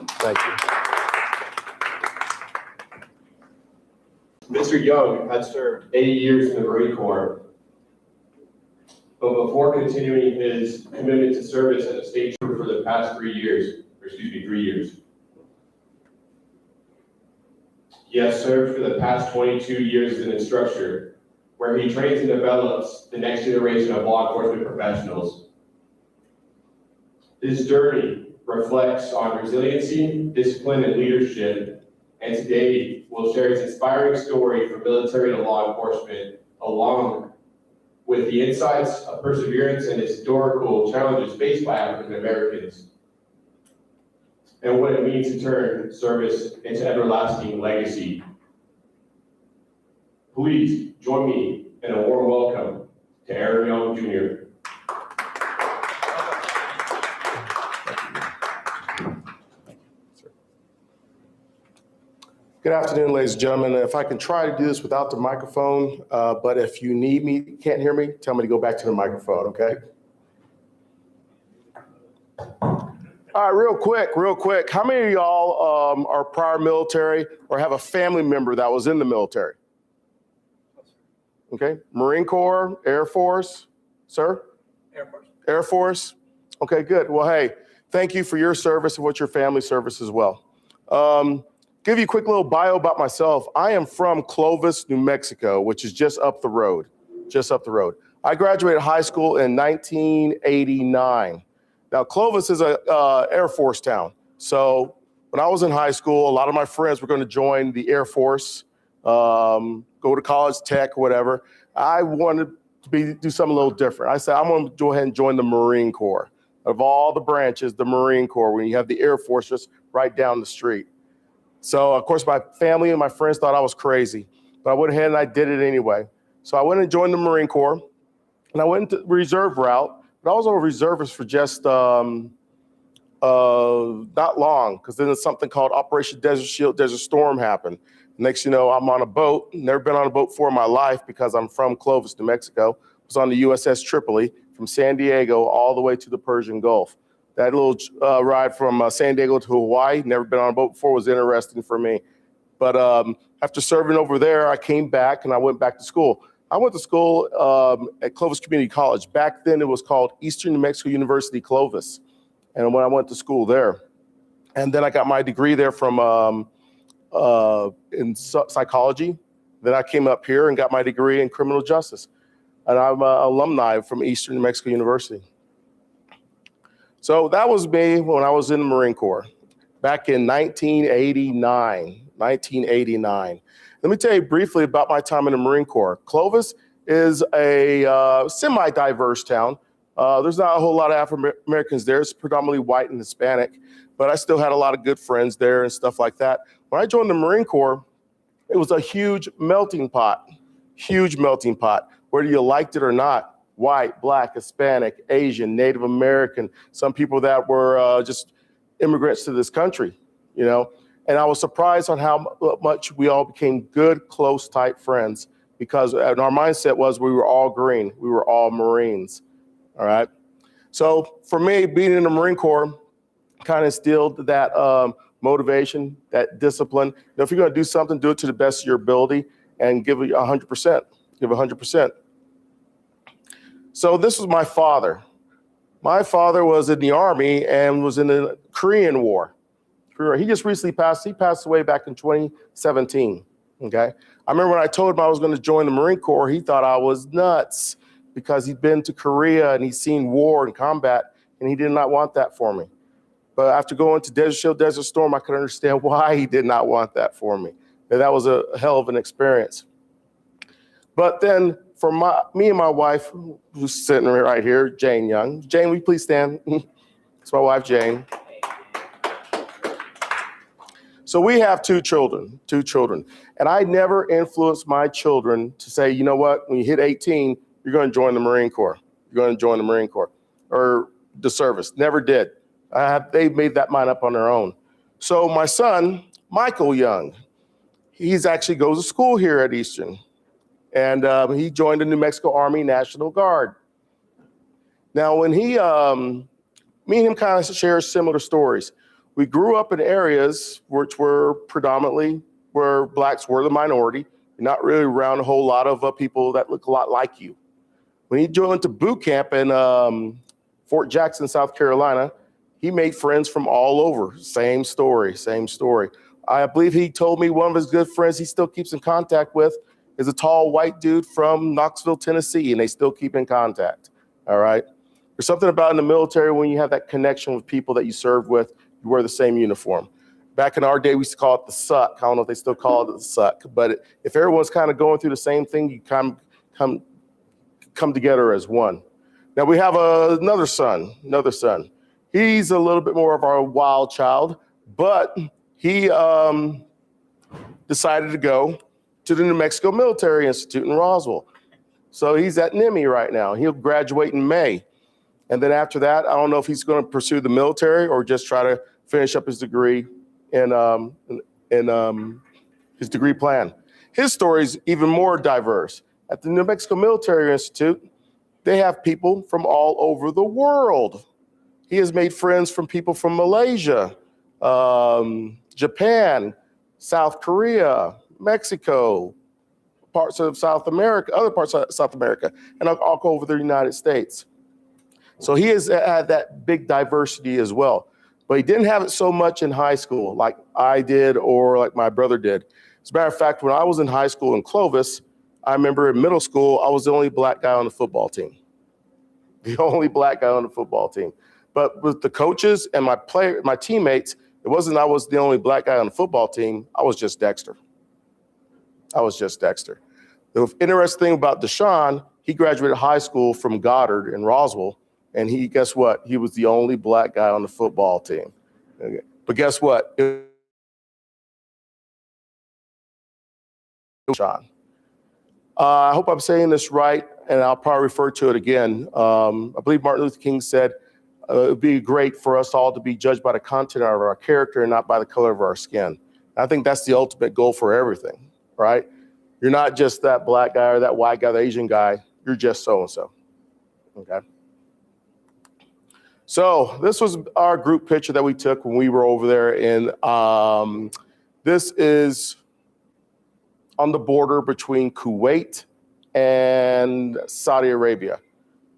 Thank you. Mr. Young had served 80 years in the Marine Corps, but before continuing his commitment to service as a state trooper for the past 3 years, he has served for the past 22 years as an instructor, where he trains and develops the next generation of law enforcement professionals. His journey reflects on resiliency, discipline, and leadership, and today we'll share his inspiring story from military to law enforcement, along with the insights of perseverance and historical challenges faced by African Americans, and what it means to turn service into everlasting legacy. Please join me in a warm welcome to Aaron Young, Jr. Good afternoon, ladies and gentlemen. If I can try to do this without the microphone, but if you need me, can't hear me, tell me to go back to the microphone, okay? All right, real quick. How many of y'all are prior military or have a family member that was in the military? Okay, Marine Corps, Air Force, sir? Air Force. Air Force? Okay, good. Well, hey, thank you for your service and what your family service as well. Give you a quick little bio about myself. I am from Clovis, New Mexico, which is just up the road. I graduated high school in 1989. Now, Clovis is a Air Force town. So when I was in high school, a lot of my friends were going to join the Air Force, go to college, tech, whatever. I wanted to do something a little different. I said, I'm going to go ahead and join the Marine Corps. Of all the branches, the Marine Corps, when you have the Air Force just right down the street. So, of course, my family and my friends thought I was crazy, but I went ahead and I did it anyway. So I went and joined the Marine Corps, and I went into the reserve route, but I was a reservist for just not long, because then something called Operation Desert Shield, Desert Storm happened. Next, you know, I'm on a boat. Never been on a boat before in my life because I'm from Clovis, New Mexico. I was on the USS Tripoli from San Diego all the way to the Persian Gulf. That little ride from San Diego to Hawaii, never been on a boat before, was interesting for me. But after serving over there, I came back and I went back to school. I went to school at Clovis Community College. Back then it was called Eastern New Mexico University, Clovis. And when I went to school there. And then I got my degree there from in psychology. Then I came up here and got my degree in criminal justice. And I'm an alumni from Eastern New Mexico University. So that was me when I was in the Marine Corps back in 1989. Let me tell you briefly about my time in the Marine Corps. Clovis is a semi-diverse town. There's not a whole lot of African Americans there. It's predominantly white and Hispanic, but I still had a lot of good friends there and stuff like that. When I joined the Marine Corps, it was a huge melting pot, whether you liked it or not. White, black, Hispanic, Asian, Native American, some people that were just immigrants to this country, you know. And I was surprised on how much we all became good, close, tight friends, because our mindset was we were all green, we were all Marines, all right? So for me, being in the Marine Corps kind of instilled that motivation, that discipline. You know, if you're gonna do something, do it to the best of your ability and give it 100%, give 100%. So this was my father. My father was in the Army and was in the Korean War. He just recently passed. He passed away back in 2017, okay? I remember when I told him I was going to join the Marine Corps, he thought I was nuts because he'd been to Korea and he'd seen war and combat, and he did not want that for me. But after going to Desert Shield, Desert Storm, I could understand why he did not want that for me. And that was a hell of an experience. But then for me and my wife, who's sitting right here, Jane Young. Jane, will you please stand? It's my wife, Jane. So we have two children. And I never influenced my children to say, you know what, when you hit 18, you're going to join the Marine Corps. Or the service. Never did. They made that mind up on their own. So my son, Michael Young, he's actually goes to school here at Eastern. And he joined the New Mexico Army National Guard. Now, when me and him kind of share similar stories. we grew up in areas which were predominantly where blacks were the minority, not really around a whole lot of people that look a lot like you. When he joined to boot camp in Fort Jackson, South Carolina, he made friends from all over. Same story, same story. I believe he told me one of his good friends he still keeps in contact with is a tall white dude from Knoxville, Tennessee, and they still keep in contact, all right? There's something about in the military when you have that connection with people that you served with, you wear the same uniform. Back in our day, we used to call it the suck. I don't know if they still call it the suck, but if everyone's kind of going through the same thing, you come together as one. Now we have another son. He's a little bit more of our wild child, but he decided to go to the New Mexico Military Institute in Roswell. So he's at NIMI right now. He'll graduate in May. And then after that, I don't know if he's going to pursue the military or just try to finish up his degree in his degree plan. His story is even more diverse. At the New Mexico Military Institute, they have people from all over the world. He has made friends from people from Malaysia, Japan, South Korea, Mexico, parts of South America, other parts of South America, and all over the United States. So he has had that big diversity as well. But he didn't have it so much in high school like I did or like my brother did. As a matter of fact, when I was in high school in Clovis, I remember in middle school, I was the only black guy on the football team. The only black guy on the football team. But with the coaches and my teammates, it wasn't I was the only black guy on the football team. I was just Dexter. The interesting thing about Deshaun, he graduated high school from Goddard in Roswell, and guess what? He was the only black guy on the football team. Okay. But guess what? Deshaun. I hope I'm saying this right, and I'll probably refer to it again. I believe Martin Luther King said, it would be great for us all to be judged by the content of our character and not by the color of our skin. And I think that's the ultimate goal for everything, right? You're not just that black guy or that white guy, the Asian guy. You're just so-and-so, okay? So this was our group picture that we took when we were over there this is on the border between Kuwait and Saudi Arabia.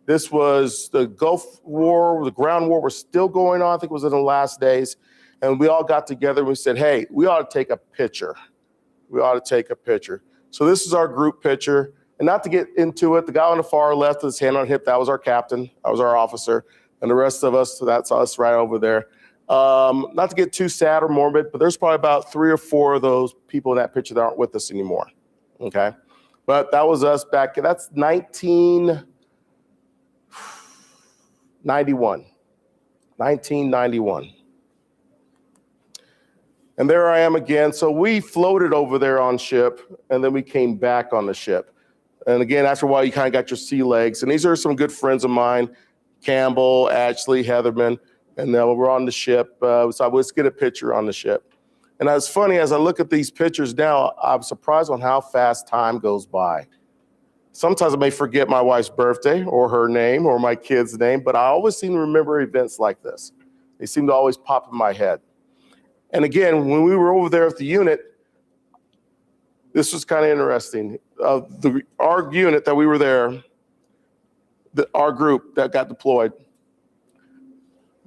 This was the Gulf War, the ground war was still going on. I think it was in the last days. And we all got together and we said, hey, we ought to take a picture. So this is our group picture. And not to get into it, the guy on the far left with his hand on hip, that was our captain, that was our officer. And the rest of us, so that's us right over there. Not to get too sad or morbid, but there's probably about 3 or 4 of those people in that picture that aren't with us anymore, okay? But that was us back, that's 1991. And there I am again. So we floated over there on ship, and then we came back on the ship. And again, after a while, you kind of got your sea legs. And these are some good friends of mine, Campbell, Ashley, Heatherman, and then we're on the ship. So let's get a picture on the ship. And it's funny, as I look at these pictures now, I'm surprised on how fast time goes by. Sometimes I may forget my wife's birthday or her name or my kid's name, but I always seem to remember events like this. They seem to always pop in my head. And again, when we were over there at the unit, this was kind of interesting. Our unit that we were there, our group that got deployed,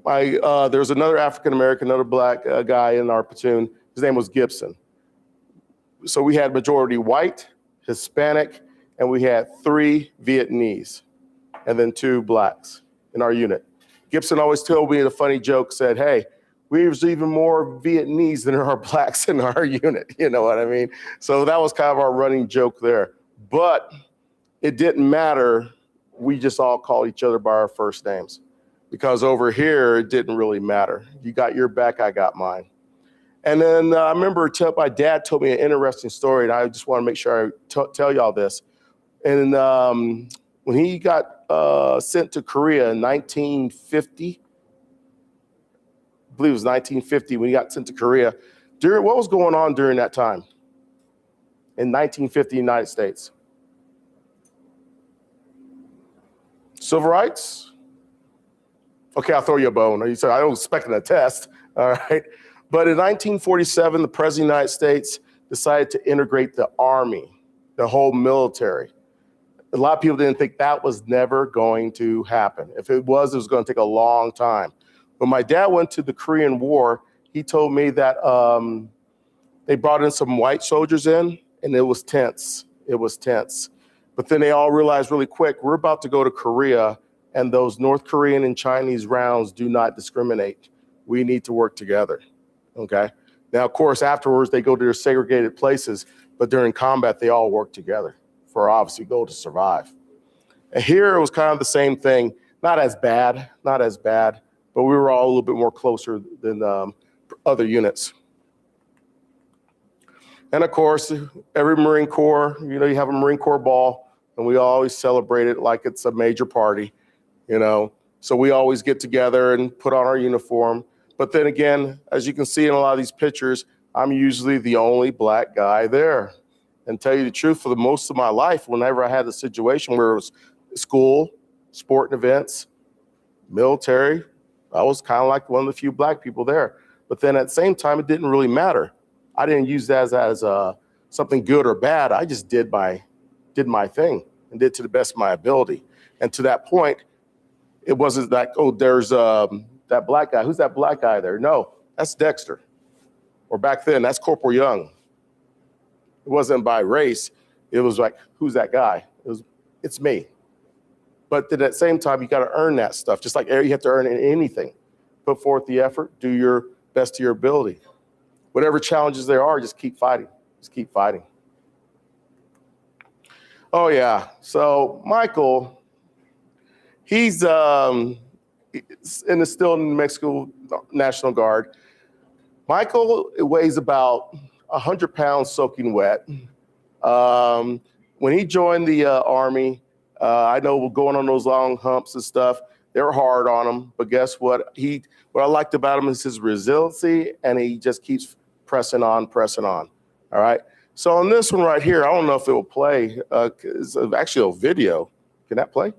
there was another African-American, another black guy in our platoon. His name was Gibson. So we had majority white, Hispanic, and we had 3 Vietnamese, and then 2 blacks in our unit. Gibson always told me the funny joke, said, hey, there's even more Vietnamese than there are blacks in our unit, you know what I mean? So that was kind of our running joke there. But it didn't matter. We just all called each other by our first names. Because over here, it didn't really matter. You got your back, I got mine. And then I remember my dad told me an interesting story, and I just want to make sure I tell y'all this. And when he got sent to Korea in 1950, I believe it was 1950 when he got sent to Korea. What was going on during that time in 1950 United States? Civil rights? Okay, I'll throw you a bone. You said I don't expect a test, All right. But in 1947, the President of the United States decided to integrate the Army, the whole military. A lot of people didn't think that was never going to happen. If it was going to take a long time. When my dad went to the Korean War, he told me that they brought in some white soldiers in, and it was tense. It was tense. But then they all realized really quick, we're about to go to Korea, and those North Korean and Chinese rounds do not discriminate. We need to work together, okay? Now, of course, afterwards, they go to their segregated places, but during combat, they all work together for obviously goal to survive. And here, it was kind of the same thing, not as bad, but we were all a little bit more closer than other units. And of course, every Marine Corps, you have a Marine Corps ball, and we always celebrate it like it's a major party, So we always get together and put on our uniform. But then again, as you can see in a lot of these pictures, I'm usually the only black guy there. And tell you the truth, for the most of my life, whenever I had a situation where it was school, sporting events, military, I was kind of like one of the few black people there. But then at the same time, it didn't really matter. I didn't use that as something good or bad. I just did my thing and did to the best of my ability. And to that point, it wasn't like, oh, there's that black guy. Who's that black guy there? No, that's Dexter. Or back then, that's Corporal Young. It wasn't by race. It was like, who's that guy? It's me. But at the same time, you got to earn that stuff, just like you have to earn anything. Put forth the effort, do your best to your ability. Whatever challenges there are, just keep fighting. Just keep fighting. Oh, yeah. So Michael, he's still in the New Mexico National Guard. Michael weighs about 100 pounds soaking wet. When he joined the Army, I know going on those long humps and stuff, they were hard on him. But guess what? What I liked about him is his resiliency, and he just keeps pressing on. All right. So on this one right here, I don't know if it will play. It's actually a video. Can that play?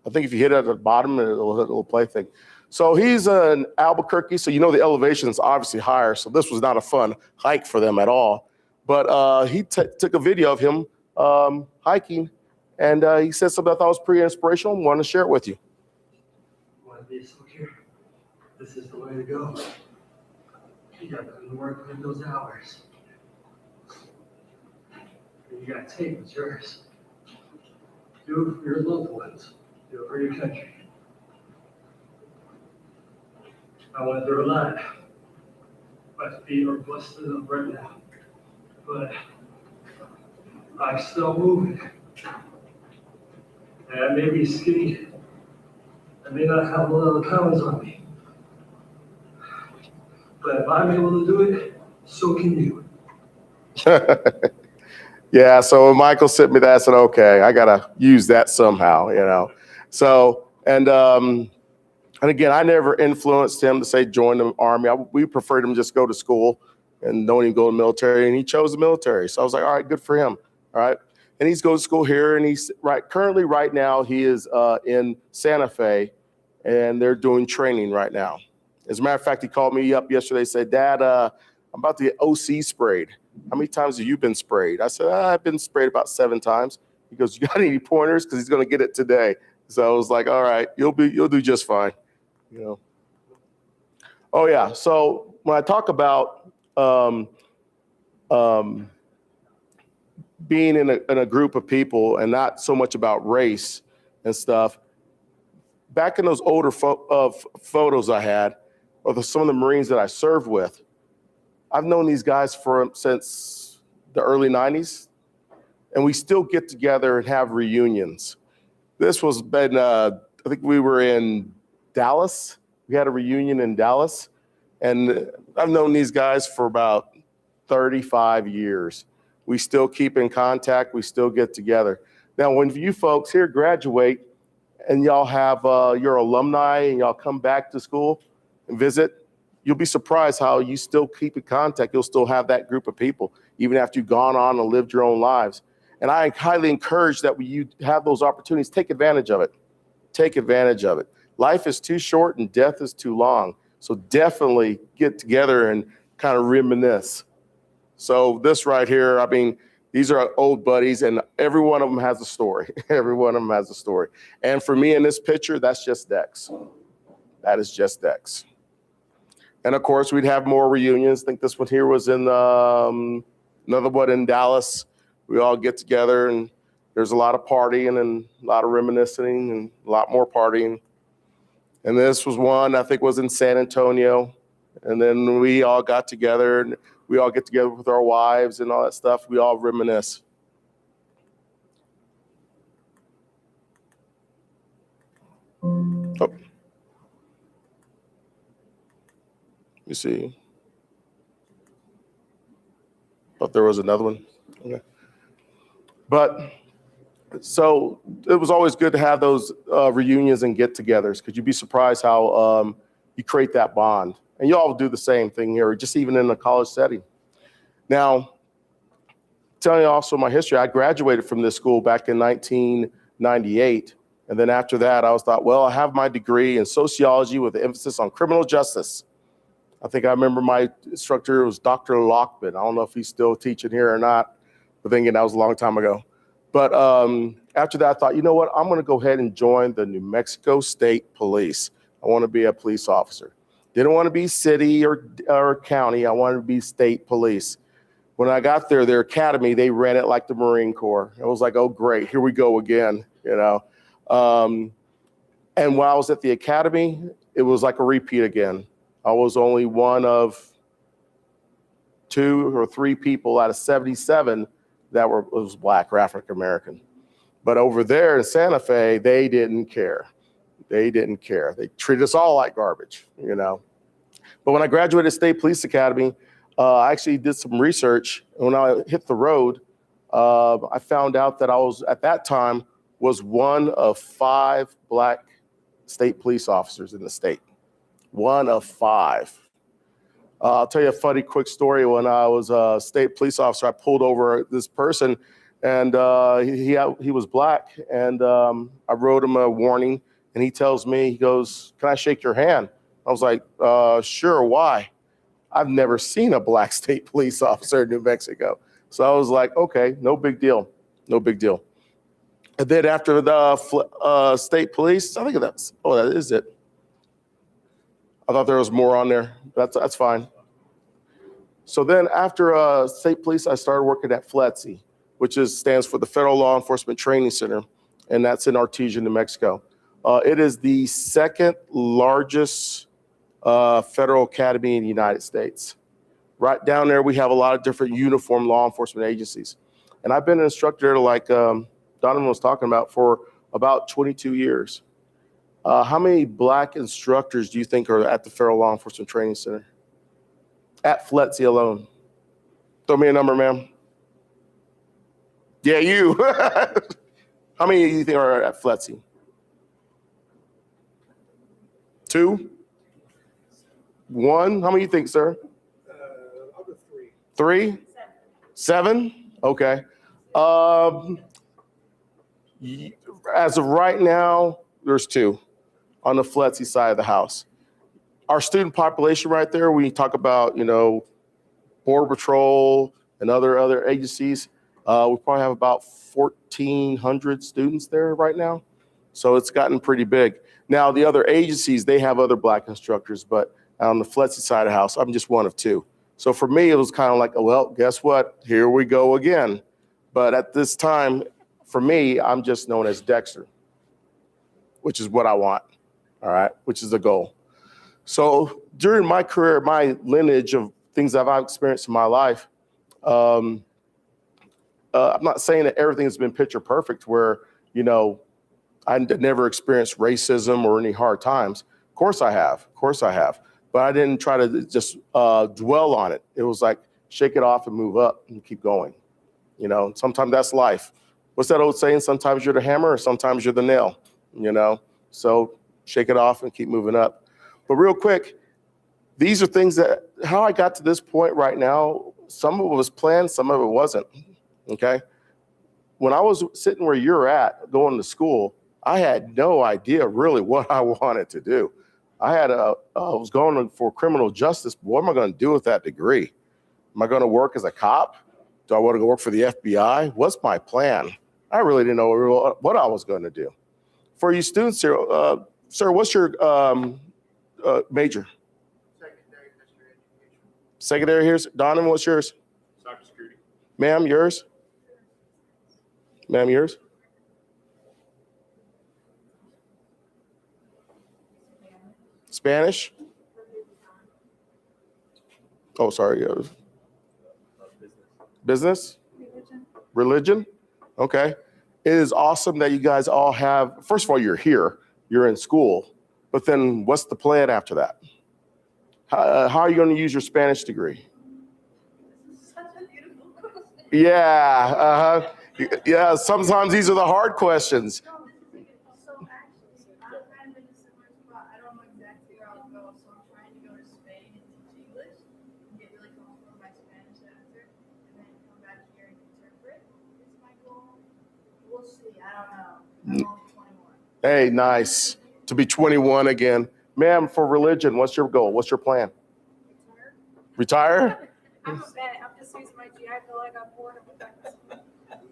I think if you hit it at the bottom, it'll play thing. So he's in Albuquerque, so the elevation is obviously higher. So this was not a fun hike for them at all. But he took a video of him hiking, and he said something I thought was pretty inspirational and wanted to share it with you. You want to be a soldier? This is the way to go. You got to work in those hours. And you got to take what's yours. Do it for your loved ones. Do it for your country. I went through a lot. My feet are busted up right now. But I'm still moving. And I may be skinny. I may not have a lot of pounds on me. But if I'm able to do it, so can you. Yeah, so when Michael sent me that, I said, okay, I got to use that somehow, So, and again, I never influenced him to say join the Army. We preferred him to just go to school and don't even go to the military, and he chose the military. So I was like, all right, good for him, all right? And he's going to school here, and he's currently right now, he is in Santa Fe, and they're doing training right now. As a matter of fact, he called me up yesterday, said, Dad, I'm about to get OC sprayed. How many times have you been sprayed? I said, I've been sprayed about 7 times. He goes, you got any pointers? Because he's going to get it today. So I was like, all right, you'll do just fine. Oh, yeah. So when I talk about being in a group of people and not so much about race and stuff, back in those older photos I had, or some of the Marines that I served with, I've known these guys since the early 90s, and we still get together and have reunions. This was I think we were in Dallas. We had a reunion in Dallas, and I've known these guys for about 35 years. We still keep in contact. We still get together. Now, when you folks here graduate and y'all have your alumni and y'all come back to school and visit, you'll be surprised how you still keep in contact. You'll still have that group of people, even after you've gone on and lived your own lives. And I highly encourage that when you have those opportunities, take advantage of it. Take advantage of it. Life is too short and death is too long. So definitely get together and kind of reminisce. So this right here, I mean, these are old buddies, and every one of them has a story. Every one of them has a story. And for me in this picture, that's just Dex. That is just Dex. And of course, we'd have more reunions. I think this one here was in another one in Dallas. We all get together, and there's a lot of partying and a lot of reminiscing and a lot more partying. And this was one I think was in San Antonio. And then we all got together, and we all get together with our wives and all that stuff. We all reminisce. Oh. You see. Thought there was another one. Okay. But so it was always good to have those reunions and get-togethers, because you'd be surprised how you create that bond. And you all do the same thing here, just even in a college setting. Now, telling you also my history, I graduated from this school back in 1998. And then after that, I was thought, well, I have my degree in sociology with an emphasis on criminal justice. I think I remember my instructor was Dr. Lockman. I don't know if he's still teaching here or not, but thinking that was a long time ago. But after that, I thought, you know what? I'm going to go ahead and join the New Mexico State Police. I want to be a police officer. Didn't want to be city or county. I wanted to be state police. When I got there, their academy, they ran it like the Marine Corps. It was like, oh, great, here we go again, you know. And while I was at the academy, it was like a repeat again. I was only one of 2 or 3 people out of 77 that was Black or African American. But over there in Santa Fe, they didn't care. They didn't care. They treated us all like garbage, you know. But when I graduated State Police Academy, I actually did some research. And when I hit the road, I found out that I was, at that time, was one of 5 Black state police officers in the state. One of 5. I'll tell you a funny quick story. When I was a state police officer, I pulled over this person, and he was Black, and I wrote him a warning, and he tells me, he goes, "Can I shake your hand?" I was like, sure, why? I've never seen a Black state police officer in New Mexico. So I was like, okay, no big deal, no big deal. And then after the state police, I think that's, oh, that is it. I thought there was more on there. That's fine. So then after state police, I started working at FLETC, which stands for the Federal Law Enforcement Training Center, and that's in Artesia, New Mexico. It is the 2nd largest federal academy in the United States. Right down there, we have a lot of different uniform law enforcement agencies. And I've been an instructor, like Donovan was talking about, for about 22 years. How many Black instructors do you think are at the Federal Law Enforcement Training Center? At FLETC alone. Throw me a number, ma'am. Yeah, you. How many do you think are at FLETC? 2? 1? How many do you think, sir? I'll go 3. 3? 7? Okay. As of right now, there's 2 on the FLETC side of the house. Our student population right there, when you talk about, you know, Border Patrol and other agencies, we probably have about 1,400 students there right now. So it's gotten pretty big. Now, the other agencies, they have other Black instructors, but on the FLETC side of the house, I'm just one of 2. So for me, it was kind of like, oh, well, guess what? Here we go again. But at this time, for me, I'm just known as Dexter, which is what I want, all right, which is the goal. So during my career, my lineage of things that I've experienced in my life, I'm not saying that everything has been picture perfect where, you know, I never experienced racism or any hard times. Of course I have. But I didn't try to just dwell on it. It was like, shake it off and move up and keep going. You know, sometimes that's life. What's that old saying? Sometimes you're the hammer or sometimes you're the nail, you know? So shake it off and keep moving up. But real quick, these are things that, how I got to this point right now, some of it was planned, some of it wasn't, okay? When I was sitting where you're at, going to school, I had no idea really what I wanted to do. I was going for criminal justice. What am I going to do with that degree? Am I going to work as a cop? Do I want to go work for the FBI? What's my plan? I really didn't know what I was going to do. For you students here, sir, what's your major? Secondary history education. Secondary here. Donovan, what's yours? Cybersecurity. Ma'am, yours? Ma'am, yours? Spanish? Oh, sorry. Business? Religion? Okay. It is awesome that you guys all have, first of all, you're here, you're in school, but then what's the plan after that? How are you going to use your Spanish degree? Such a beautiful question. Yeah, yeah, sometimes these are the hard questions. No, this is like, so actually, I'm kind of in a similar spot. I don't know exactly where I'll go, so I'm trying to go to Spain and teach English and get really comfortable with my Spanish answer, and then come back here and interpret. Is my goal. We'll see. I don't know. I'm only 21. Hey, nice to be 21 again. Ma'am, for religion, what's your goal? What's your plan? Retire? I'm a vet. I'm just using my GI Bill. I got bored of it.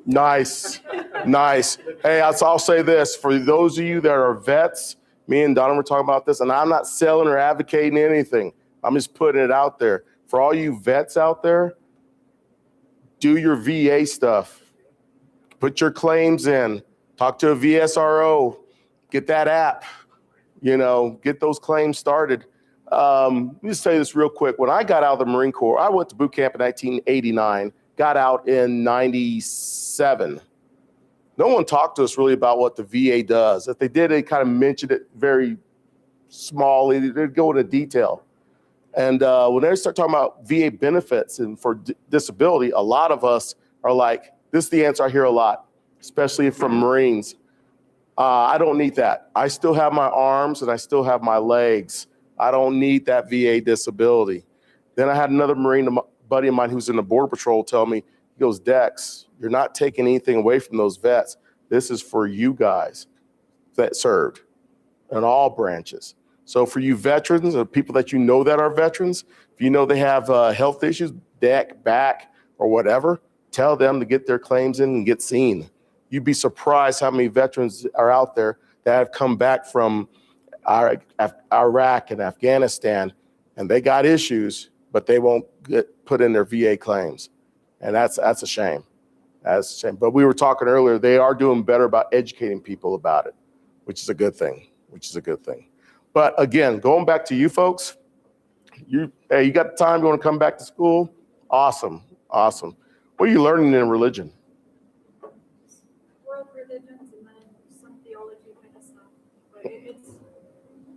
Nice, nice. Hey, I'll say this. For those of you that are vets, me and Donna were talking about this, and I'm not selling or advocating anything. I'm just putting it out there. For all you vets out there, do your VA stuff. Put your claims in. Talk to a VSRO. Get that app. Get those claims started. Let me just tell you this real quick. When I got out of the Marine Corps, I went to boot camp in 1989, got out in 97. No one talked to us really about what the VA does. If they did, they kind of mentioned it very small. They'd go into detail. And when they start talking about VA benefits and for disability, a lot of us are like, this is the answer I hear a lot, especially from Marines. I don't need that. I still have my arms and I still have my legs. I don't need that VA disability. Then I had another Marine buddy of mine who's in the Border Patrol tell me, he goes, Dex, you're not taking anything away from those vets. This is for you guys that served in all branches. So for you veterans or people that that are veterans, if you know they have health issues, neck, back, or whatever, tell them to get their claims in and get seen. You'd be surprised how many veterans are out there that have come back from Iraq and Afghanistan, and they got issues, but they won't get put in their VA claims. And that's a shame. That's a shame. But we were talking earlier, they are doing better about educating people about it, which is a good thing, But again, going back to you folks, you got the time, you want to come back to school? Awesome. What are you learning in religion? World religions and then some theology kind of stuff. But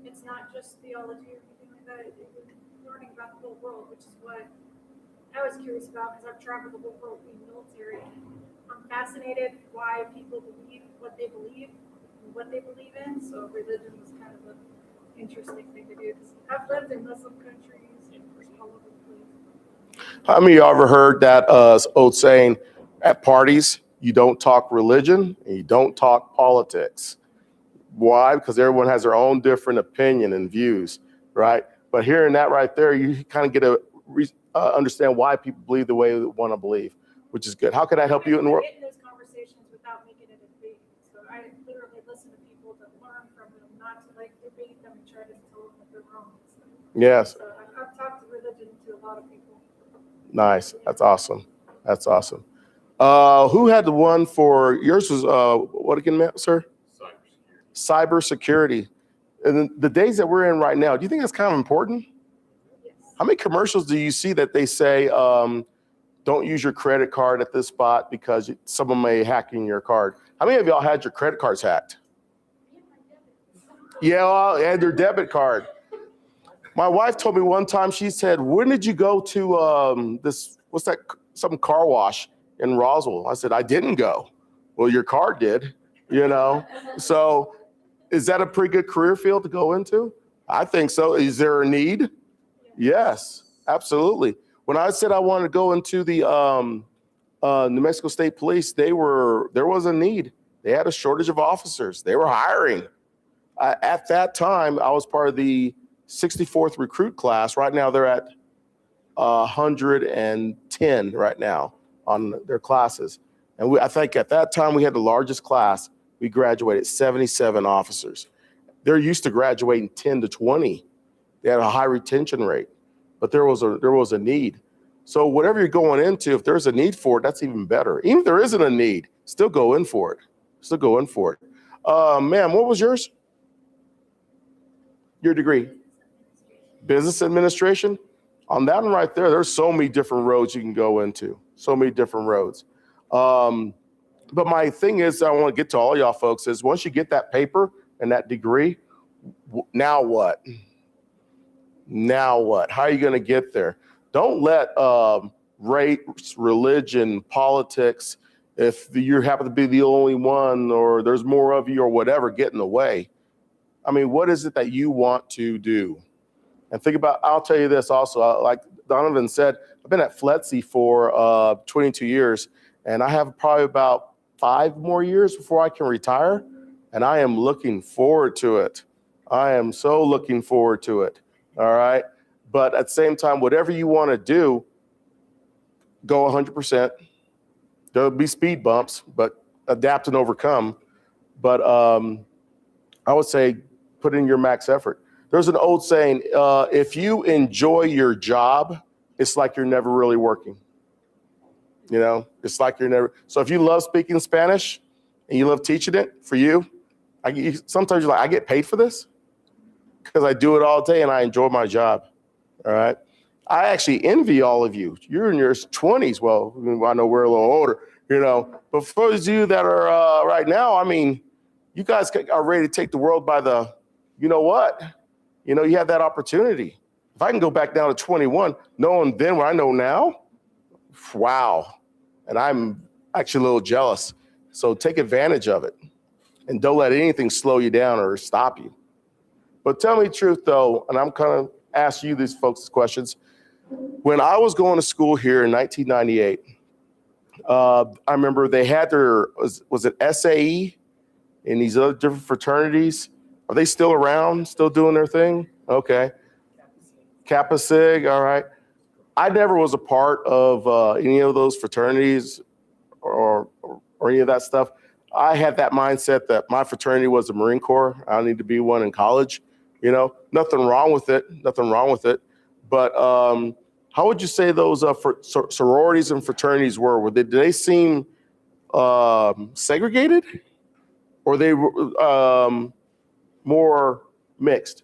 it's not just theology or anything like that. It's learning about the whole world, which is what I was curious about because I've traveled the whole world being military. I'm fascinated why people believe what they believe and what they believe in. So religion was kind of an interesting thing to do because I've lived in Muslim countries and all over the place. How many of you ever heard that old saying, at parties, you don't talk religion and you don't talk politics? Why? Because everyone has their own different opinion and views, right? But hearing that right there, you kind of get to understand why people believe the way they want to believe, which is good. How can I help you in the world? Get in those conversations without making it a debate. So I literally listen to people to learn from them, not to debate them and try to tell them that they're wrong. Yes. So I've talked to religion to a lot of people. Nice. That's awesome. Who had the one for yours was what again, sir? Cybersecurity. And the days that we're in right now, do you think that's kind of important? Yes. How many commercials do you see that they say, don't use your credit card at this spot because someone may hack in your card? How many of y'all had your credit cards hacked? Yeah, well, and their debit card. My wife told me one time, she said, when did you go to some car wash in Roswell? I said, I didn't go. Well, your card did, So is that a pretty good career field to go into? I think so. Is there a need? Yes, absolutely. When I said I wanted to go into the New Mexico State Police, there was a need. They had a shortage of officers. They were hiring. At that time, I was part of the 64th recruit class. Right now, they're at 110 right now on their classes. And I think at that time, we had the largest class. We graduated 77 officers. They're used to graduating 10 to 20. They had a high retention rate, but there was a need. So whatever you're going into, if there's a need for it, that's even better. Even if there isn't a need, still go in for it. Still go in for it. Ma'am, what was yours? Your degree? Business administration? On that one right there, there's so many different roads you can go into. So many different roads. But my thing is, I want to get to all y'all folks, is once you get that paper and that degree, now what? Now what? How are you going to get there? Don't let race, religion, politics, if you happen to be the only one or there's more of you or whatever, get in the way. I mean, what is it that you want to do? And think about, I'll tell you this also, like Donovan said, I've been at FLETC for 22 years, and I have probably about 5 more years before I can retire, and I am looking forward to it. I am so looking forward to it, all right? But at the same time, whatever you want to do, go 100%. There'll be speed bumps, but adapt and overcome. But I would say put in your max effort. There's an old saying, if you enjoy your job, it's like you're never really working. You know, it's like you're never. So if you love speaking Spanish and you love teaching it, for you, sometimes you're like, I get paid for this because I do it all day and I enjoy my job. All right. I actually envy all of you. You're in your 20s. Well, I know we're a little older, you know, but for those of you that are right now, I mean, you guys are ready to take the world by the, you know what? You know, you have that opportunity. If I can go back down to 21, knowing then what I know now, wow. And I'm actually a little jealous. So take advantage of it and don't let anything slow you down or stop you. But tell me the truth, though, and I'm kind of asking you these folks questions. When I was going to school here in 1998, I remember they had their, was it SAE and these other different fraternities? Are they still around, still doing their thing? Okay. Kappa Sig, all right. I never was a part of any of those fraternities or any of that stuff. I had that mindset that my fraternity was the Marine Corps. I need to be one in college. You know, nothing wrong with it. Nothing wrong with it. But how would you say those sororities and fraternities were? Did they seem segregated, or they were more mixed?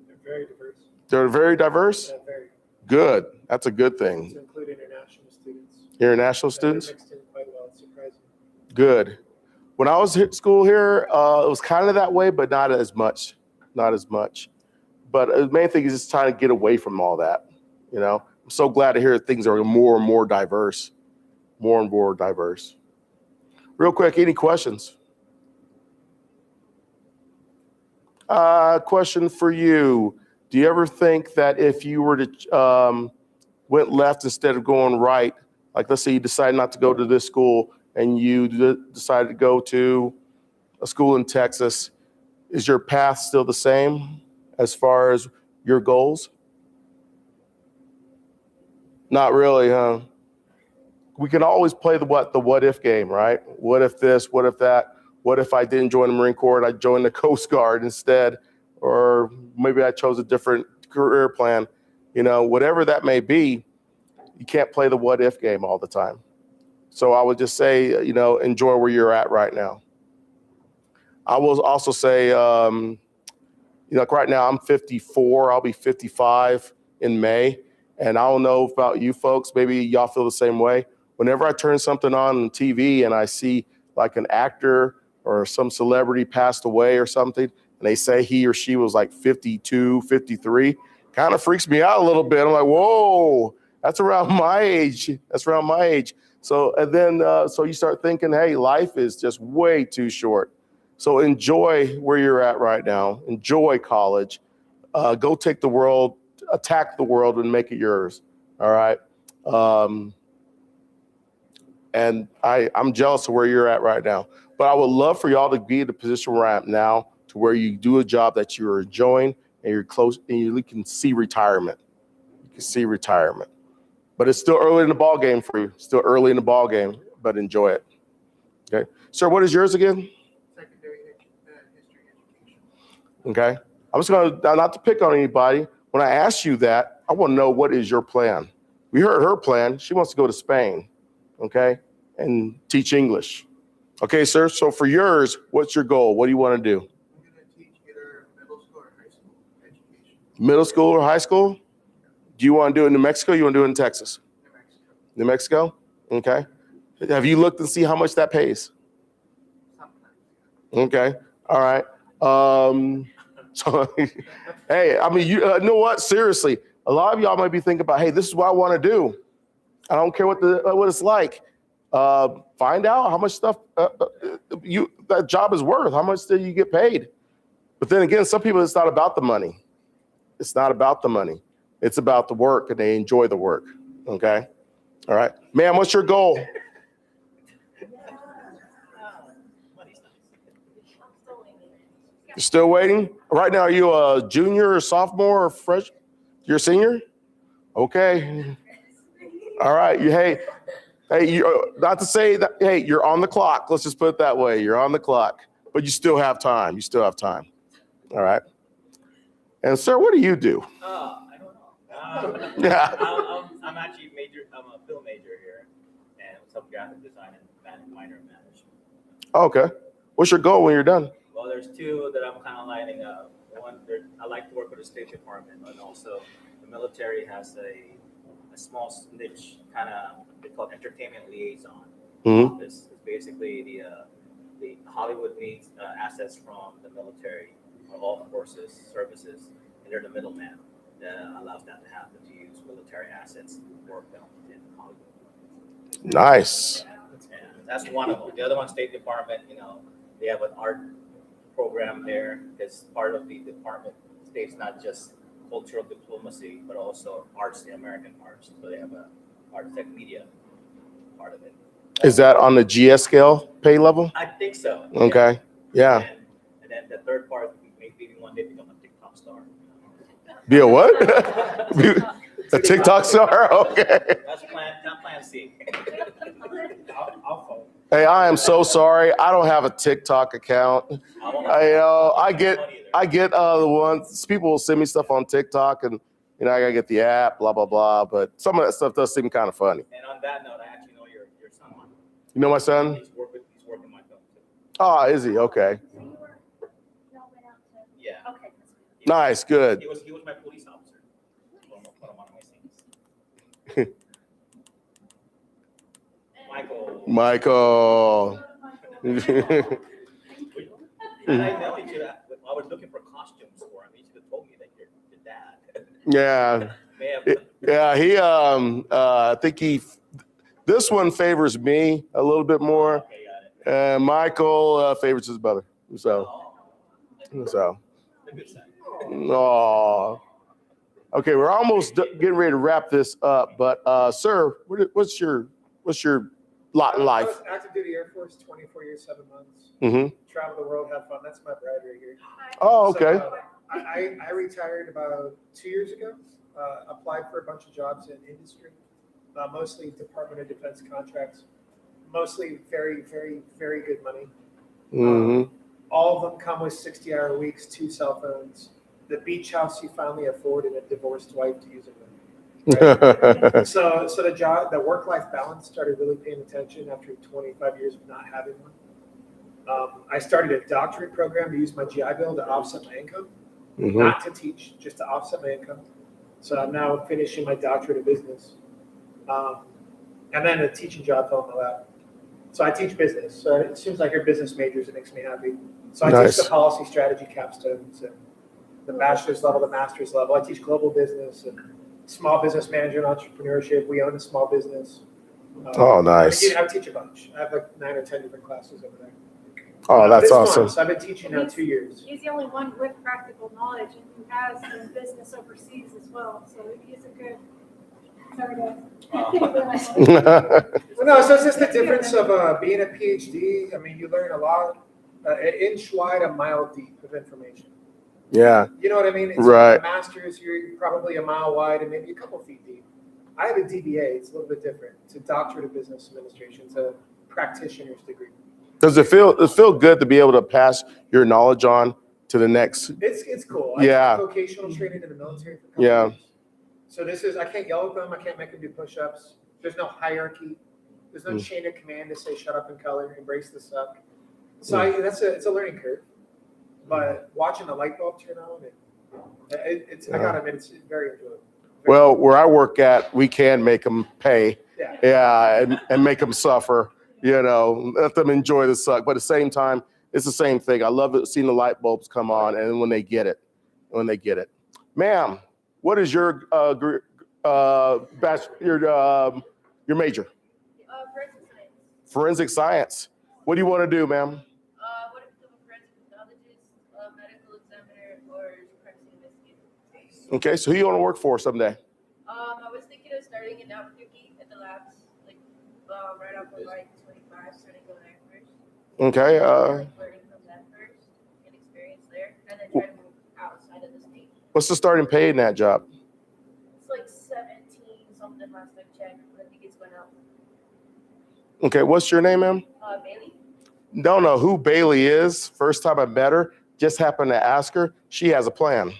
They're very diverse. They're very diverse? Very. Good. That's a good thing. To include international students. International They're students? mixed in quite well. It's surprising. Good. When I was at school here, it was kind of that way, but not as much. Not as much. But the main thing is just trying to get away from all that. You know, I'm so glad to hear things are more and more diverse. More and more diverse. Real quick, any questions? Question for you. Do you ever think that if you were to went left instead of going right, like let's say you decide not to go to this school and you decided to go to a school in Texas, is your path still the same as far as your goals? Not really, huh? We can always play the what if game, right? What if this, what if that? What if I didn't join the Marine Corps and I joined the Coast Guard instead? Or maybe I chose a different career plan. You know, whatever that may be, you can't play the what if game all the time. So I would just say, you know, enjoy where you're at right now. I will also say, you know, like right now I'm 54, I'll be 55 in May. And I don't know about you folks, maybe y'all feel the same way. Whenever I turn something on TV and I see like an actor or some celebrity passed away or something, and they say he or she was like 52, 53, kind of freaks me out a little bit. I'm like, whoa, that's around my age. That's around my age. So, and then, so you start thinking, hey, life is just way too short. So enjoy where you're at right now. Enjoy college. Go take the world, attack the world and make it yours. All right. And I'm jealous of where you're at right now. But I would love for y'all to be in the position where I'm at now, to where you do a job that you're enjoying and you're close and you can see retirement. You can see retirement. But it's still early in the ball game for you. Still early in the ball game, but enjoy it. Okay. Sir, what is yours again? Secondary history education. Okay. I'm just going to, not to pick on anybody. When I ask you that, I want to know, what is your plan? We heard her plan. She wants to go to Spain, okay, and teach English. Okay, sir. So for yours, what's your goal? What do you want to do? I'm going to teach either middle school or high school education. Middle school or high school? Do you want to do it in New Mexico? Or you want to do it in Texas? New Mexico. New Mexico? Okay. Have you looked and see how much that pays? Sometimes. Okay. All right. So, hey, I mean, you know what? Seriously, a lot of y'all might be thinking about, hey, this is what I want to do. I don't care what it's like. Find out how much stuff that job is worth. How much do you get paid? But then again, some people, it's not about the money. It's not about the money. It's about the work, and they enjoy the work. Okay. All right, ma'am. What's your goal? You're still waiting? Right now, are you a junior or sophomore or fresh? You're a senior? Okay. All right. Hey, you, not to say that, hey, you're on the clock. Let's just put it that way. You're on the clock, but you still have time. You still have time. All right. And sir, what do you do? I don't know. Yeah. I'm actually I'm a film major here, and some graphic design and minor in management. Okay. What's your goal when you're done? Well, there's two that I'm kind of lining up. One, I like to work with the State Department, and also the military has a small niche, kind of, they call it entertainment liaison. Mm-hmm. This is basically the Hollywood needs assets from the military, all forces, services, and they're the middleman that allows that to happen, to use military assets to work down in Hollywood. Nice. And that's one of them. The other one, State Department, they have an art program there, because part of the department states not just cultural diplomacy, but also arts, the American arts. So they have a arts tech media part of it. Is that on the GS scale pay level? I think so. Okay. Yeah. And then the third part, maybe one day become a TikTok star. Be a what? Be a TikTok star? Okay. That's plan C. I'll follow. Hey, I am so sorry. I don't have a TikTok account. I get the ones, people will send me stuff on TikTok, and I gotta get the app, blah blah blah. But some of that stuff does seem kind of funny. And on that note, I actually know your son. You know my son? He's working my film too. Oh, is he? Okay. So y'all went out to, Yeah. okay. Nice. Good. He was my police officer. One of my scenes. Michael. And I know you should have, I was looking for costumes for him. You should have told me that you're dad. Yeah. Man, Yeah. He I think this one favors me a little bit more. okay, got it. And Michael favors his brother. So. The good side. Oh. Okay, we're almost getting ready to wrap this up, but sir, what's your lot in life? I was active duty Air Force, 24 years, 7 months. Mm-hmm. Travel the world, have fun. That's my bride right here. Oh, okay. So, I retired about 2 years ago. Applied for a bunch of jobs in industry, mostly Department of Defense contracts, mostly very, very, very good money. Mm-hmm. All of them come with 60-hour weeks, 2 cell phones, the beach house you finally afford, and a divorced wife to use it with. Right? So the work-life balance started really paying attention after 25 years of not having one. I started a doctorate program to use my GI Bill to offset my income, Mm-hmm. not to teach, just to offset my income. So I'm now finishing my doctorate of business. And then a teaching job fell in my lap. So I teach business. So it seems like you're business majors. It makes me happy. So I Nice. teach the policy strategy capstones and the bachelor's level, the master's level. I teach global business and small business management, entrepreneurship. We own a small business. Oh, nice. I teach a bunch. I have like 9 or 10 different classes over there. Oh, that's This one, awesome. so I've been teaching now 2 years. He's the only one with practical knowledge and who has done business overseas as well, so he's a good Sorry, guys. Well, no, so it's just the difference of being a PhD. I mean, you learn a lot, an inch wide, a mile deep of information. Yeah, You know what I mean? It's Right. A master's, you're probably a mile wide and maybe a couple feet deep. I have a DBA. It's a little bit different. It's a doctorate of business administration. It's a practitioner's degree. does it feel good to be able to pass your knowledge on to the next? It's cool. Yeah. I did vocational training in the military for a couple Yeah. years. So I can't yell at them. I can't make them do push-ups. There's no hierarchy. There's no chain of command to say shut up and color, embrace the suck. So it's a learning curve. But watching the light bulb turn on, I gotta admit, it's very enjoyable. Well, where I work at, we can make them pay, Yeah. and make them suffer. Let them enjoy the suck. But at the same time, it's the same thing. I love it, seeing the light bulbs come on, and when they get it, ma'am, what is your your major? Forensic science. Forensic science. What do you want to do, ma'am? What if I'm a forensic pathologist, medical examiner, or forensic investigator? Okay, so who you want to work for someday? I was thinking of starting in Albuquerque at the labs, like right off of like 25, starting to go there first. Okay. Like learning from them first, get experience there, and then try to move outside of the state. What's the starting pay in that job? It's like 17 something last I checked, but I think it's going up. Okay, what's your name, ma'am? Bailey. Don't know who Bailey is. First time I met her, just happened to ask her. She has a plan.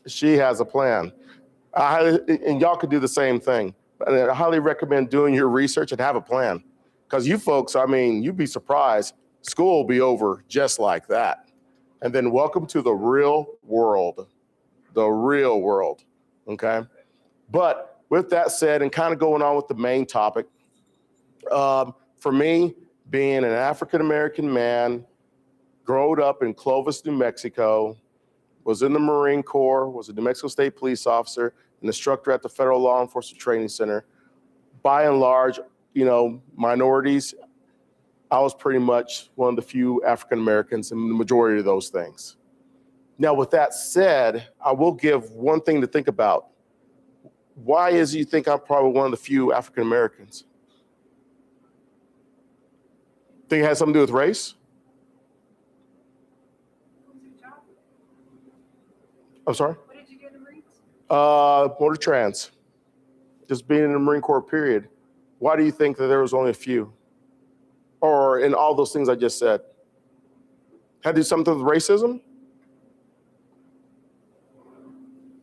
And y'all could do the same thing. I highly recommend doing your research and have a plan. Because you folks, I mean, you'd be surprised. School will be over just like that. And then welcome to the real world. The real world. Okay? But with that said, and kind of going on with the main topic, for me, being an African-American man, growing up in Clovis, New Mexico, was in the Marine Corps, was a New Mexico State police officer, an instructor at the Federal Law Enforcement Training Center. By and large, minorities, I was pretty much one of the few African-Americans in the majority of those things. Now, with that said, I will give one thing to think about. Why is it you think I'm probably one of the few African-Americans? Think it has something to do with race? What's your job? I'm sorry? What did you do in the Marines? Motor trans. Just being in the Marine Corps, period. Why do you think that there was only a few? Or in all those things I just said? Had to do something with racism?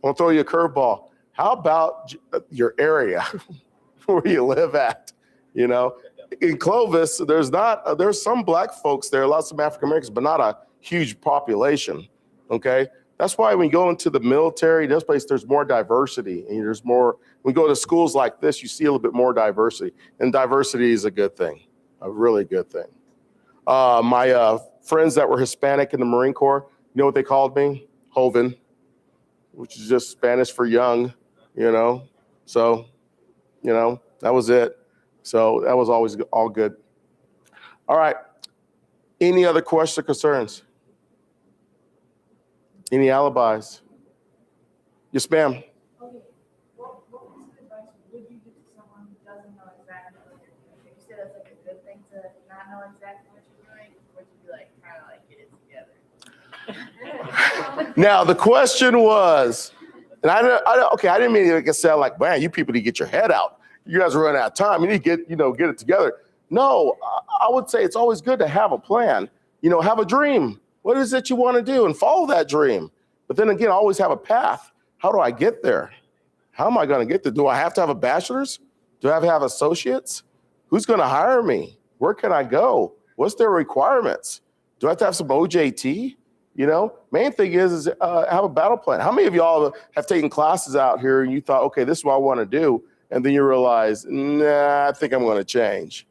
I'll throw you a curveball. How about your area where you live at? In Clovis, there's some black folks there, lots of African Americans, but not a huge population. Okay, that's why when you go into the military, this place, there's more diversity, and there's more. When you go to schools like this, you see a little bit more diversity, and diversity is a good thing, a really good thing. My friends that were Hispanic in the Marine Corps, you know what they called me? Joven, which is just Spanish for young. So, that was it. So that was always all good. All right. Any other questions or concerns? Any alibis? Yes, ma'am. Okay. What piece of advice would you give to someone who doesn't know exactly what you're doing? You said it's like a good thing to not know exactly what you're doing. Would you be like, kind of like get it together? Now, the question was, and I didn't mean to sound like, man, you people need to get your head out. You guys are running out of time. You need to get it together. No, I would say it's always good to have a plan. Have a dream. What is it you want to do and follow that dream? But then again, always have a path. How do I get there? How am I going to get there? Do I have to have a bachelor's? Do I have to have associates? Who's going to hire me? Where can I go? What's their requirements? Do I have to have some OJT? Main thing is have a battle plan. How many of y'all have taken classes out here and you thought, okay, this is what I want to do, and then you realize, nah, I think I'm going to change.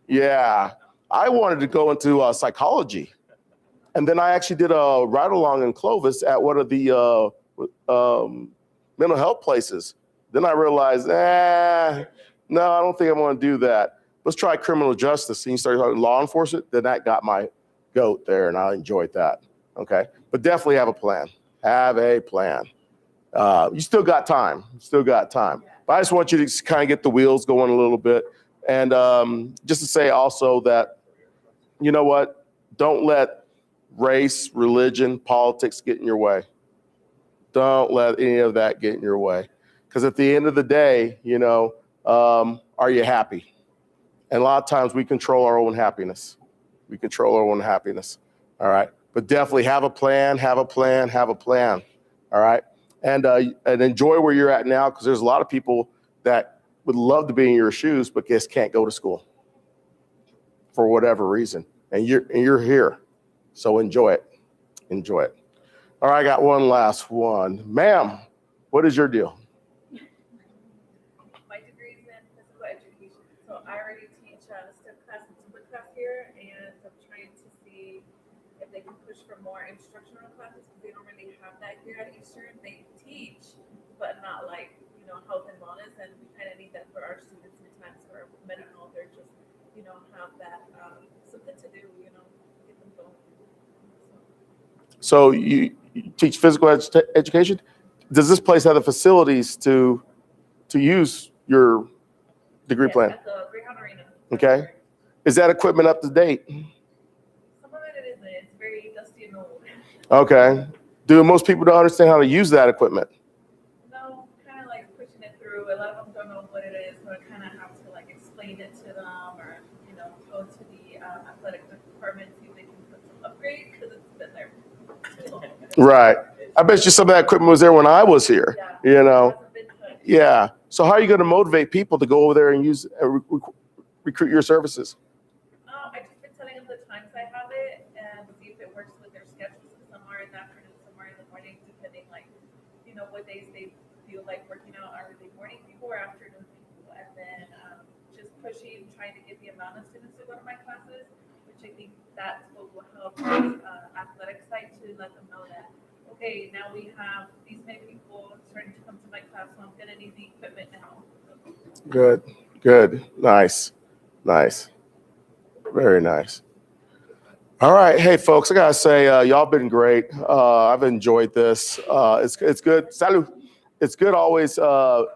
Yeah, I wanted to go into psychology, and then I actually did a ride along in Clovis at one of the mental health places. Then I realized, no, I don't think I want to do that. Let's try criminal justice. And you start talking law enforcement. Then that got my goat there, and I enjoyed that. Okay, but definitely have a plan. Have a plan. You still got time. But I just want you to kind of get the wheels going a little bit. And just to say also that, you know what? Don't let race, religion, politics get in your way. Don't let any of that get in your way. Because at the end of the day, you know, are you happy? And a lot of times we control our own happiness. We control our own happiness. All right. But definitely have a plan, have a plan, have a plan. All right. And enjoy where you're at now, because there's a lot of people that would love to be in your shoes, but just can't go to school for whatever reason. And you're here. So enjoy it. Enjoy it. All right, I got one last one. Ma'am, what is your deal? My degree is in physical education, so I already teach STEM class and super class here, and I'm trying to see if they can push for more instructional classes, because they don't really have that here at Eastern. They teach, but not like, you know, health and wellness, and we kind of need that for our students sometimes, or medical, they're just, you know, have that something to do, you know, get them going. So you teach physical education? Does this place have the facilities to use your degree plan? At the Greyhound Arena. Okay. Is that equipment up to date? Some of it isn't. It's very dusty and old. Okay. Do most people don't understand how to use that equipment? No, kind of like pushing it through. A lot of them don't know what it is, so I kind of have to like explain it to them, or, you know, go to the athletic department, see if they can put some upgrade, because it's been there too long. Right. I bet you some of that equipment was there when I was here, Yeah, you know? it hasn't been touched. Yeah. So how are you going to motivate people to go over there and use recruit your services? I just been telling them the times I have it and see if it works with their schedules. Some are in the afternoon, some are in the morning, depending, like, you know, what days they feel like working out. Are they morning people or afternoon people? And then just pushing, trying to get the amount of students to go to my classes, which I think that's what will help the athletic side, to let them know that, okay, now we have these many people starting to come to my class, so I'm gonna need the equipment now. Good. Good. Nice. Nice. Very nice. All right. Hey, folks, I got to say, y'all been great. I've enjoyed this. It's good. Salud. It's good always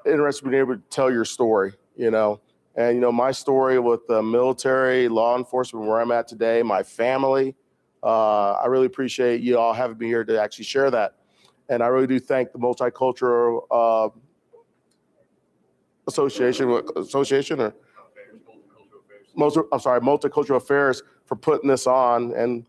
interested being able to tell your story, you know. And, you know, my story with the military, law enforcement, where I'm at today, my family. I really appreciate you all having me here to actually share that. And I really do thank the Multicultural Multicultural Affairs for putting this on and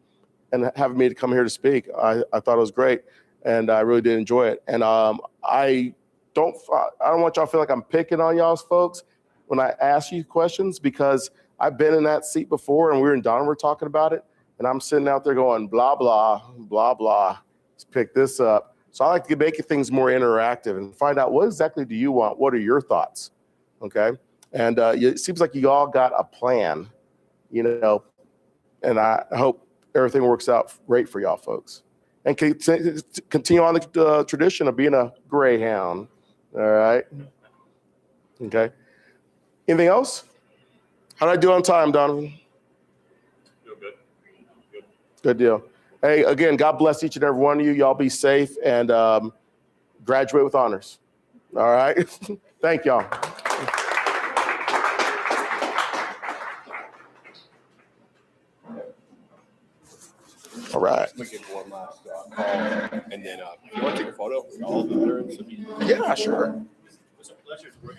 having me to come here to speak. I thought it was great, and I really did enjoy it. And I don't want y'all to feel like I'm picking on y'all's folks when I ask you questions, because I've been in that seat before, and we were in Donovan talking about it, and I'm sitting out there going blah blah blah blah. Let's pick this up. So I like to make things more interactive and find out, what exactly do you want? What are your thoughts? Okay. And it seems like you all got a plan, you know, and I hope everything works out great for y'all folks. And continue on the tradition of being a Greyhound. All right. Okay. Anything else? How did I do on time, Donovan? Feel good. Good deal. Hey, again, God bless each and every one of you. Y'all be safe and graduate with honors. All right. Thank y'all. All right. I'm gonna give one last call, and then if you want to take a photo, we all do there. Yeah, sure. It was a pleasure working